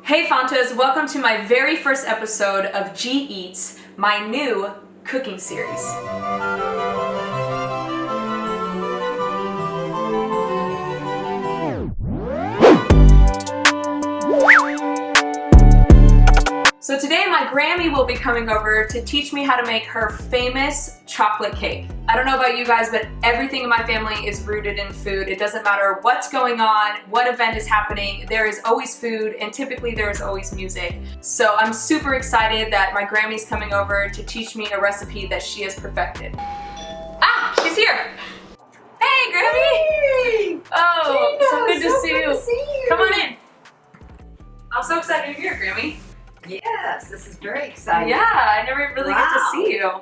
Hey Fantas, welcome to my very first episode of G Eats, my new cooking series. So today my Grammy will be coming over to teach me how to make her famous chocolate cake. I don't know about you guys, but everything in my family is rooted in food. It doesn't matter what's going on, what event is happening, there is always food, and typically there is always music. So I'm super excited that my Grammy's coming over to teach me a recipe that she has perfected. Ah, she's here! Hey, Grammy! Hey! Oh, Geena, so good to see you. Come on in. I'm so excited you're here, Grammy. Yes, this is very exciting. Yeah, I never really get to see you.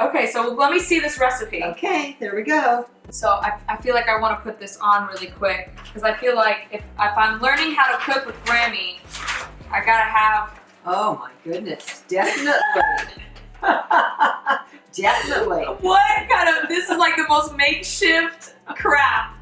Okay, so let me see this recipe. Okay, there we go. So I feel like I want to put this on really quick because I feel like if I'm learning how to cook with Grammy, I gotta have... Oh my goodness, definitely. Definitely. What kind of... This is like the most makeshift crap.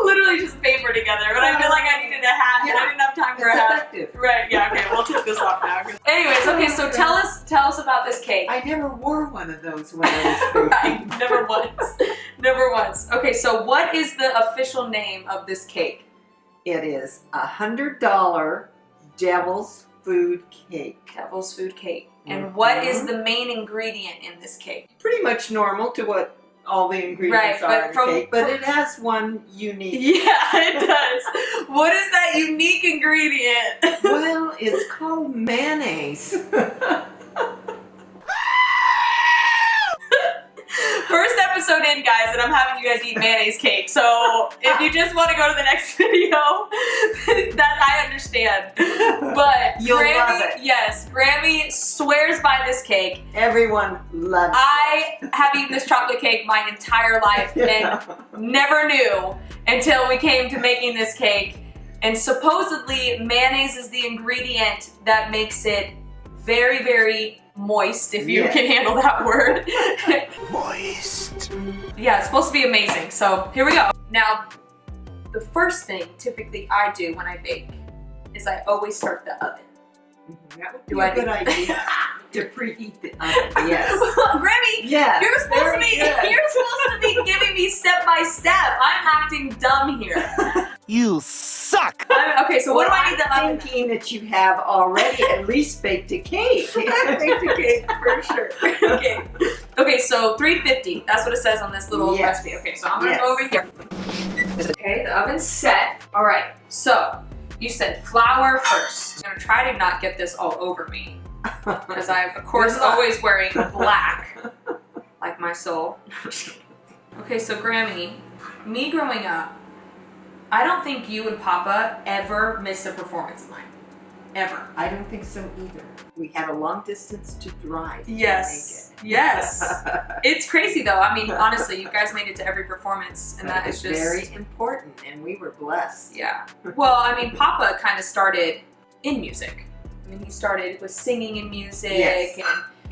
Literally just paper together, but I feel like I needed a hat and I didn't have time for a hat. Effective. Right, yeah, okay, we'll take this off now. Anyways, okay, so tell us about this cake. I never wore one of those when I was Right, never once. Never once. Okay, so what is the official name of this cake? It is $100 Devil's Food Cake. Devil's Food Cake. And what is the main ingredient in this cake? Pretty much normal to what all the ingredients are in cake, but it has one unique. Yeah, it does. What is that unique ingredient? Well, it's called mayonnaise. First episode in, guys, and I'm having you guys eat mayonnaise cake. So if you just want to go to the next video, that I understand. But You'll Grammy, love it. Yes, Grammy swears by this cake. Everyone loves it. I have eaten this chocolate cake my entire life and never knew until we came to making this cake. And supposedly mayonnaise is the ingredient that makes it very, very moist, if you can handle that word. Moist. Yeah, it's supposed to be amazing. So here we go. Now, the first thing typically I do when I bake is I always start the oven. That would be a good idea to preheat the oven. Yes. Grammy, yes, you're supposed to be giving me step by step. I'm acting dumb here. You suck! Okay, so what do I need the oven? I'm thinking that you have already at least baked a cake. I baked a cake for sure. Okay. Okay, so 350. That's what it says on this little recipe. Okay, so I'm gonna go over here. Okay, the oven's set. All right, so you said flour first. I'm gonna try to not get this all over me because I'm, of course, always wearing black, like my soul. Okay, so Grammy, me growing up, I don't think you and Papa ever missed a performance of mine. Ever. I don't think so either. We had a long distance to drive. Yes. Yes. It's crazy though. I mean, honestly, you guys made it to every performance and that is just very important, and we were blessed. Yeah. Well, I mean, Papa kind of started in music. I mean, he started with singing in music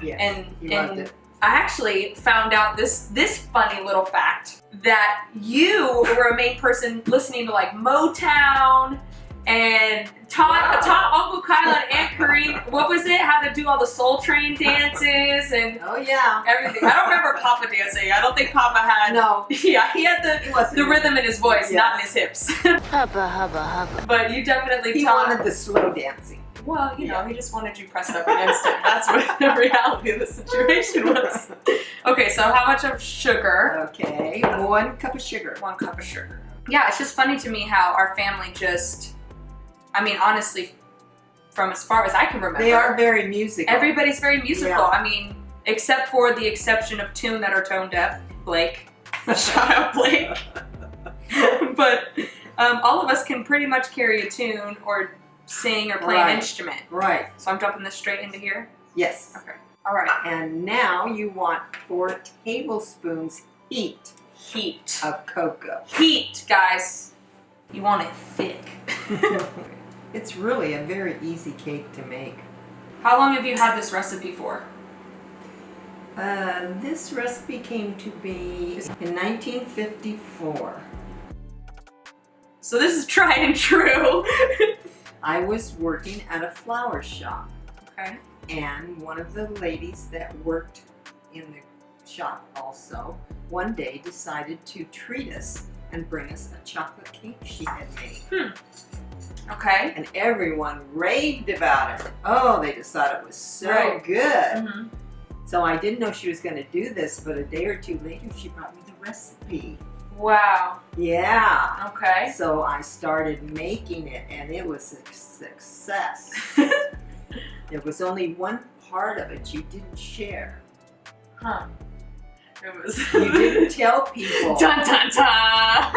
and he loved it. I actually found out this funny little fact that you were a main person listening to like Motown and taught Uncle Kyle and Aunt Karine, what was it? How to do all the Soul Train dances and everything. I don't remember Papa dancing. I don't think Papa had. No. Yeah, he had the rhythm in his voice, not in his hips. Hubba, hubba, hubba. But you definitely He wanted the slow dancing. Well, you know, he just wanted you pressed up against it. That's what the reality of the situation was. Okay, so how much of sugar? Okay, 1 cup of sugar. 1 cup of sugar. Yeah, it's just funny to me how our family just, I mean, honestly, from as far as I can remember. They are very musical. Everybody's very musical. Yeah. I mean, except for the exception of two that are tone deaf. Blake. Shout out Blake. But all of us can pretty much carry a tune or sing or play an instrument. Right. So I'm dumping this straight into here? Yes. Okay. All right. And now you want 4 tablespoons heat of cocoa. Heat, guys. You want it thick. It's really a very easy cake to make. How long have you had this recipe for? This recipe came to be in 1954. So this is tried and true. I was working at a flower shop. Okay. And one of the ladies that worked in the shop also, one day decided to treat us and bring us a chocolate cake she had made. Okay. And everyone raved about it. Oh, they just thought it was so Right. good. So I didn't know she was going to do this, but a day or two later, she brought me the recipe. Wow. Yeah. Okay. So I started making it, and it was a success. There was only one part of it you didn't share. Huh. It was. You didn't tell people. Dun dun dun!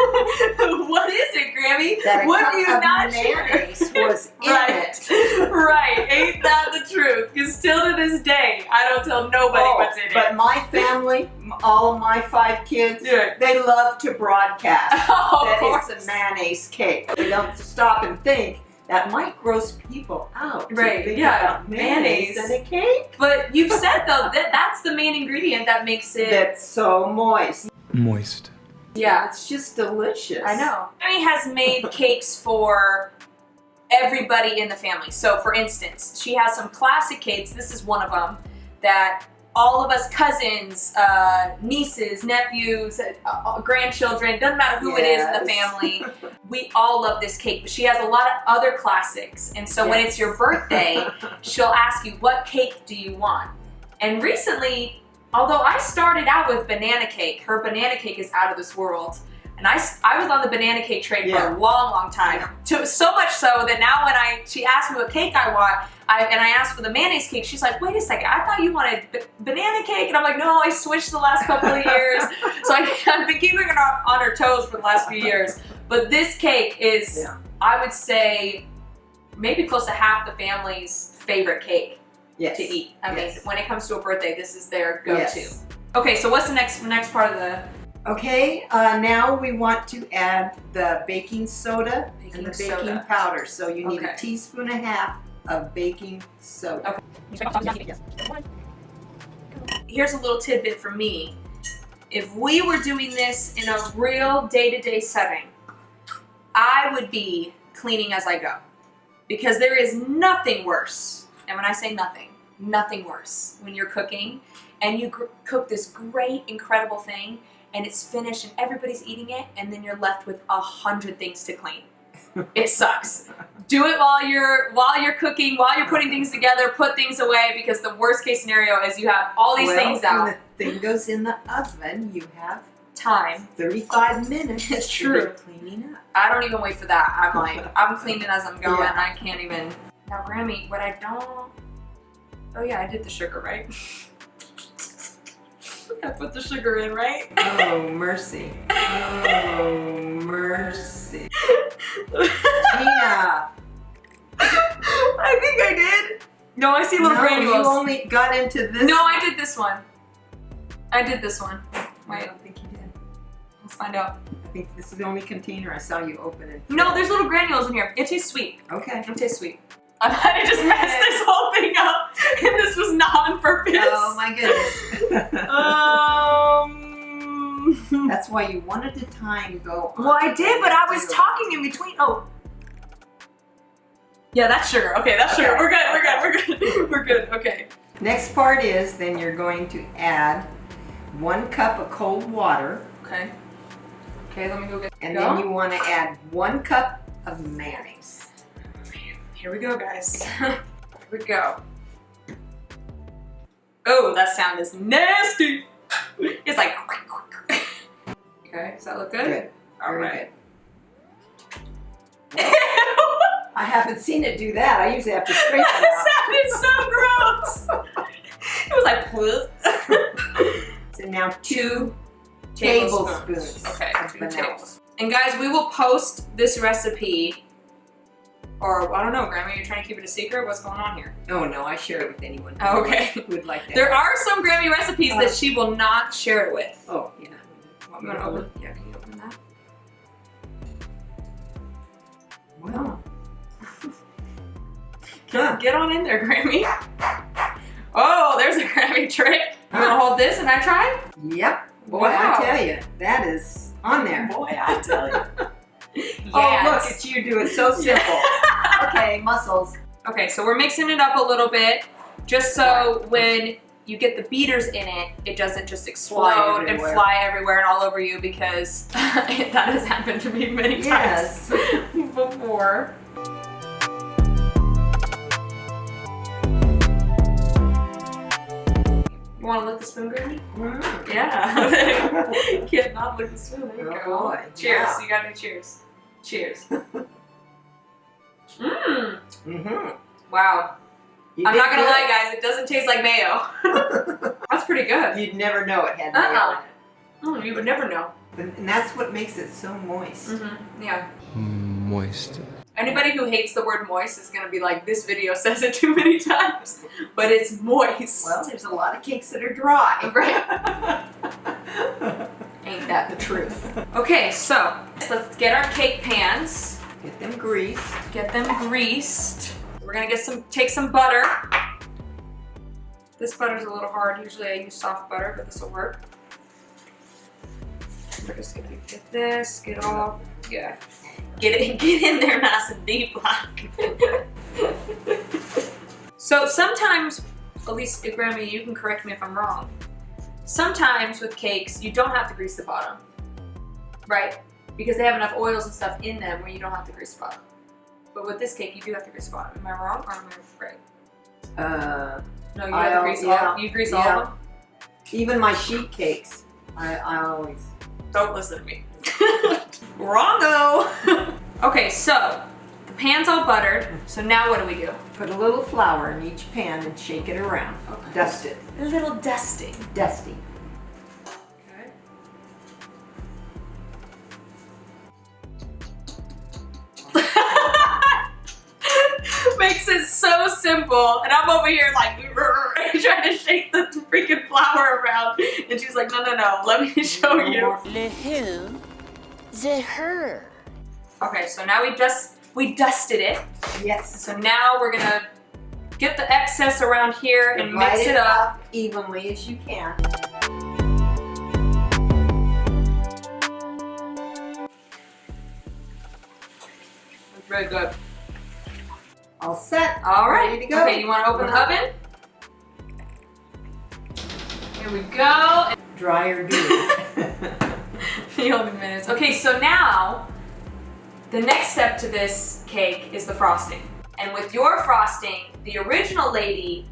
What is it, Grammy? That a What cup do you of not mayonnaise share? was in Right. it. Right. Ain't that the truth? Because still to this day, I don't tell nobody what's in But it. my family, all of my 5 kids, Yeah. they love to broadcast Oh, of that course. it's a mayonnaise cake. They don't stop and think that might gross people out. to Right, think yeah, about mayonnaise mayonnaise. in a cake. But you've said though that that's the main ingredient that makes it. That's so moist. Moist. Yeah. It's just delicious. I know. Grammy has made cakes for everybody in the family. So for instance, she has some classic cakes. This is one of them that all of us cousins, nieces, nephews, grandchildren, doesn't matter who it is in the Yes. family, we all love this cake. But she has a lot of other classics. And so when it's your birthday, she'll ask you, what cake do you want? And recently, although I started out with banana cake, her banana cake is out of this world. And I was on the banana cake train for a long, long time. So much so that now when she asked me what cake I want, and I asked for the mayonnaise cake, she's like, wait a second, I thought you wanted banana cake. And I'm like, no, I switched the last couple of years. So I've been keeping her on her toes for the last few years. But this cake is, I would say, maybe close to half the family's favorite cake to eat. I mean, when it comes to a birthday, this is their go-to. Yes. Okay, so what's the next part of the... Okay, now we want to add the baking soda and the baking soda. powder. So you need Okay. a teaspoon and a half of baking soda. Okay. Here's a little tidbit from me. If we were doing this in a real day-to-day setting, I would be cleaning as I go. Because there is nothing worse, and when I say nothing, nothing worse, when you're cooking and you cook this great, incredible thing, and it's finished and everybody's eating it, and then you're left with 100 things to clean. It sucks. Do it while you're cooking, while you're putting things together, put things away, because the worst case scenario is you have all these things out. When the thing goes in the oven, you have Time. 35 minutes. It's true. Cleaning up. I don't even wait for that. I'm like, I'm cleaning as I'm going. I can't even. Now, Grammy, what I don't... Oh yeah, I did the sugar, right? I put the sugar in, right? Oh, mercy. Oh, mercy. Geena. I think I did. No, I see little granules. You only got into this. No, I did this one. I did this one. I Wait, don't think you did. let's find out. I think this is the only container I saw you open it. No, there's little granules in here. It tastes sweet. Okay. It tastes sweet. I might have just messed this whole thing up, and this was not on purpose. Oh my goodness. That's why you wanted the time go on. Well, I did, but I was talking in between. Oh. Yeah, that's sugar. Okay, that's sugar. We're good, we're good. We're good, okay. Next part is then you're going to add 1 cup of cold water. Okay. Okay, let me go get And then you want to add 1 cup of mayonnaise. Here we go, guys. Here we go. Oh, that sound is nasty. It's like... Okay, does that look good? Good. All Very right. good. I haven't seen it do that. I usually have to scrape it That out. sounded so gross. It was like... So now 2 tablespoons. Okay, of 2 vanilla. tablespoons. And guys, we will post this recipe, or I don't know, Grandma, you're trying to keep it a secret? What's going on here? Oh no, I share it with anyone Oh, okay. who would like that. There are some Grammy recipes that she will not share it with. Oh, yeah. Want me to open? Yeah, can you open that? Wow. Get on in there, Grammy. Oh, there's a Grammy trick. I'm gonna hold this and I try? Yep. Boy, Wow. I tell you, that is on there. Boy, I tell you. Oh, look, it's you do it so simple. Okay, muscles. Okay, so we're mixing it up a little bit, just so when you get the beaters in it, it doesn't just explode and fly everywhere and all over you, because that has happened to me many times before. You want to lick the spoon, Granny? Yeah. You can't not lick the spoon. There you go. Boy. Cheers. Yeah. You gotta do cheers. Cheers. Wow. I'm not gonna lie, guys. It doesn't taste like mayo. That's pretty good. You'd never know it had mayo in it. Oh, you would never know. And that's what makes it so moist. Yeah. Moist. Anybody who hates the word moist is gonna be like, this video says it too many times, but it's moist. Well, there's a lot of cakes that are dry. Right? Ain't that the truth? Okay, so let's get our cake pans. Get them greased. Get them greased. We're gonna take some butter. This butter's a little hard. Usually I use soft butter, but this will work. We're just gonna get this, get all, yeah. Get in there nice and deep like. So sometimes, at least Grammy, you can correct me if I'm wrong. Sometimes with cakes, you don't have to grease the bottom, right? Because they have enough oils and stuff in them where you don't have to grease the bottom. But with this cake, you do have to grease the bottom. Am I wrong or am I right? No, you have to grease all. You grease all of them. Even my sheet cakes, I always. Don't listen to me. Wrongo. Okay, so the pan's all buttered. So now what do we do? Put a little flour in each pan and shake it around. Okay. Dust it. A little dusting. Dusty. Okay. Makes it so simple, and I'm over here like trying to shake the freaking flour around, and she's like, no, let me show you. The who? The her. Okay, so now we dusted it. Yes. So now we're gonna get the excess around here and mix it up evenly as you can. It's really good. All set. All right. Ready to go. Okay, you want to open the oven? Here we go. Dry or do. The only minutes. Okay, so now the next step to this cake is the frosting. And with your frosting, the original lady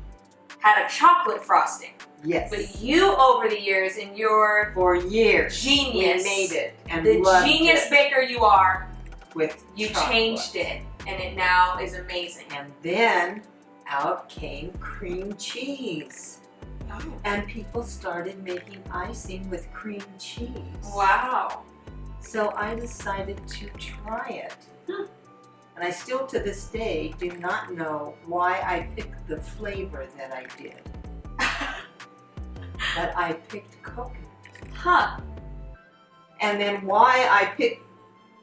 had a chocolate frosting. Yes. But you, over the years, in your For years, genius, we made it and the loved genius it baker you are, with you chocolate. changed it, and it now is amazing. And then out came cream cheese. Oh. And people started making icing with cream cheese. Wow. So I decided to try it. And I still to this day do not know why I picked the flavor that I did. But I picked coconut. Huh. And then why I picked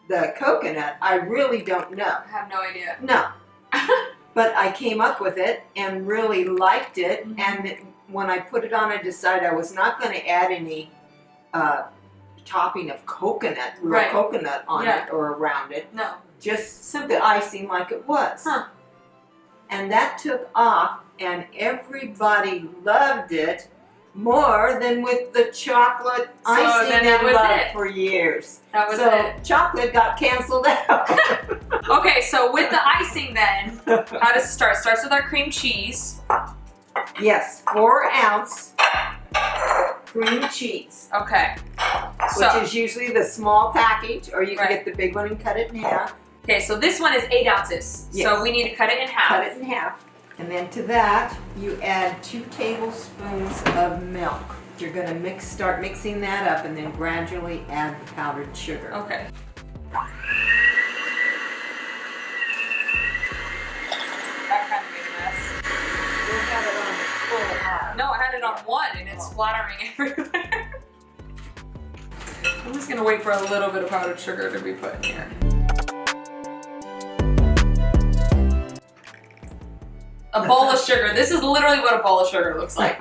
the coconut, I really don't know. I have no idea. No. But I came up with it and really liked it. And when I put it on, I decided I was not going to add any topping of coconut, real coconut on it or around it. No. Just the icing like it was. Huh. And that took off, and everybody loved it more than with the chocolate icing that was loved it. for years. That was so it. chocolate got canceled out. Okay, so with the icing then, how does it start? It starts with our cream cheese. Yes, 4-ounce cream cheese. Okay. Which is usually the small package, or you can get the big one and cut it in half. Okay, so this one is 8 ounces. Yes. So we need to cut it in half. Cut it in half. And then to that, you add 2 tablespoons of milk. You're going to start mixing that up and then gradually add the powdered sugar. Okay. That kind of made a mess. You'll have it on full hot. No, I had it on 1 and it's splattering everywhere. I'm just going to wait for a little bit of powdered sugar to be put in here. A bowl of sugar. This is literally what a bowl of sugar looks like.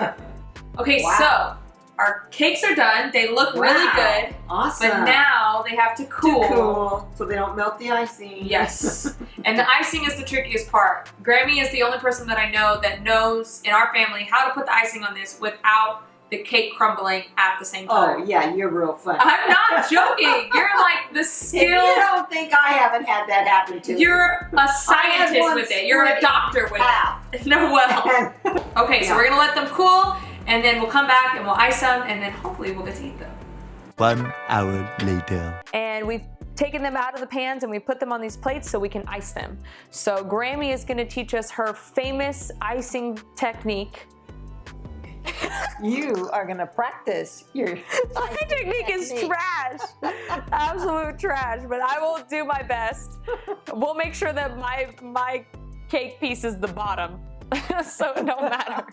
Okay, Wow. our cakes are done. They look really good. Awesome. But now they have to cool. So they don't melt the icing. Yes. And the icing is the trickiest part. Grammy is the only person that I know that knows in our family how to put the icing on this without the cake crumbling at the same time. Oh, yeah, you're real funny. I'm not joking. You're like the skill. If you don't think I haven't had that happen to me. You're a scientist with it. You're a doctor with it. No, well. Okay, so we're going to let them cool, and then we'll come back and we'll ice them, and then hopefully we'll get to eat them. 1 hour later. And we've taken them out of the pans and we put them on these plates so we can ice them. So Grammy is going to teach us her famous icing technique. You are going to practice your My technique is trash. Absolute trash, but I will do my best. We'll make sure that my cake piece is the bottom. So it don't matter.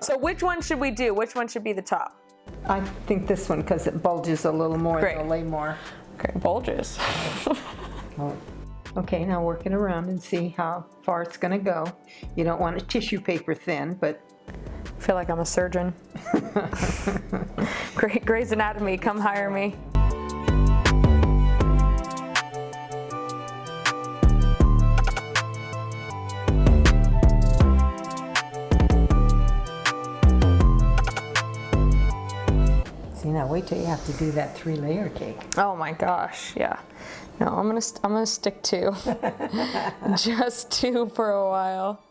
So which one should we do? Which one should be the top? I think this one because it bulges a little more. Great. It'll lay more. Okay, bulges. Okay, now work it around and see how far it's going to go. You don't want it tissue paper thin, but I feel like I'm a surgeon. Grey's Anatomy, come hire me. see, now wait till you have to do that 3-layer cake. Oh my gosh, yeah. No, I'm gonna stick 2. Just 2 for a while.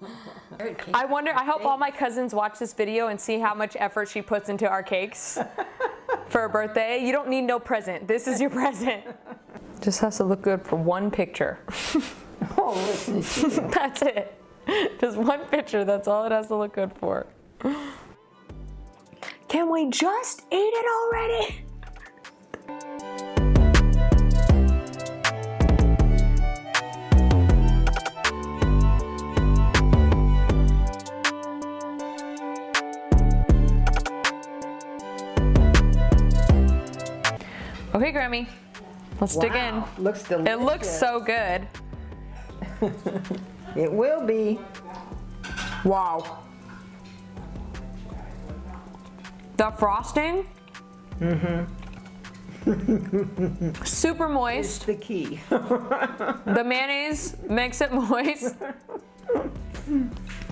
I wonder, I hope all my cousins watch this video and see how much effort she puts into our cakes for her birthday. You don't need no present. This is your present. Just has to look good for one picture. Oh, listen to you. That's it. Just one picture, that's all it has to look good for. Can we just eat it already? Okay, Grammy, let's dig in. Looks delicious. It looks so good. It will be. Wow. The frosting? Super moist. It's the key. The mayonnaise makes it moist.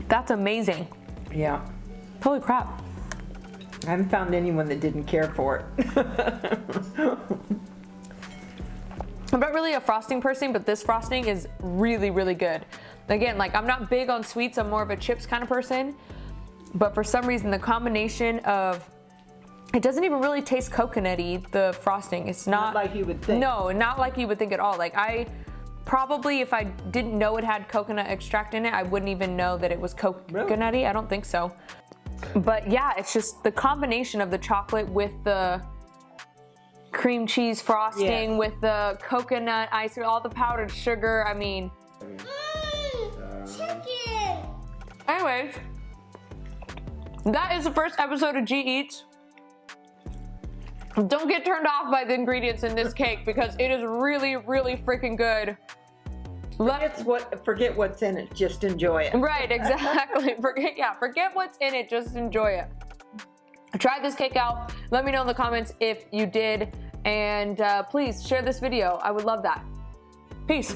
That's amazing. Yeah. Holy crap. I haven't found anyone that didn't care for it. I'm not really a frosting person, but this frosting is really, really good. Again, like I'm not big on sweets, I'm more of a chips kind of person. But for some reason, the combination of, it doesn't even really taste coconutty, the frosting. It's not like you would think. No, not like you would think at all. Like I probably, if I didn't know it had coconut extract in it, I wouldn't even know that it was coconutty. Really? I don't think so. But yeah, it's just the combination of the chocolate with the cream cheese frosting, Yes. with the coconut ice cream, all the powdered sugar. I mean, Chicken! anyways, that is the first episode of G Eats. Don't get turned off by the ingredients in this cake because it is really, really freaking good. Forget what's in it. Just enjoy it. Right, exactly. Forget what's in it. Just enjoy it. Try this cake out. Let me know in the comments if you did, and please share this video. I would love that. Peace.